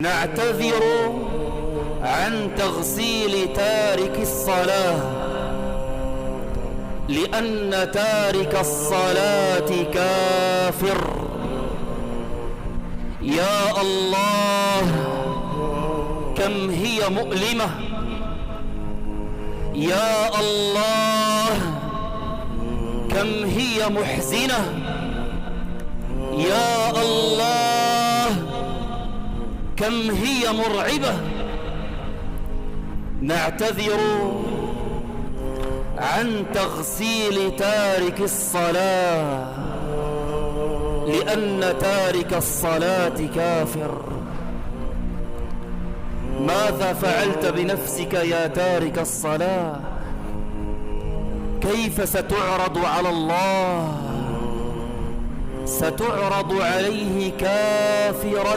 نعتذر عن تغسيل تارك الصلاة، لأن تارك الصلاة كافر. يا الله، كم هي مؤلمة! يا الله، كم هي محزنة! يا الله، كم هي مرعبة! نعتذر عن تغسيل تارك الصلاة، لأن تارك الصلاة كافر. ماذا فعلت بنفسك يا تارك الصلاة؟ كيف ستعرض على الله؟ ستعرض عليه كافراً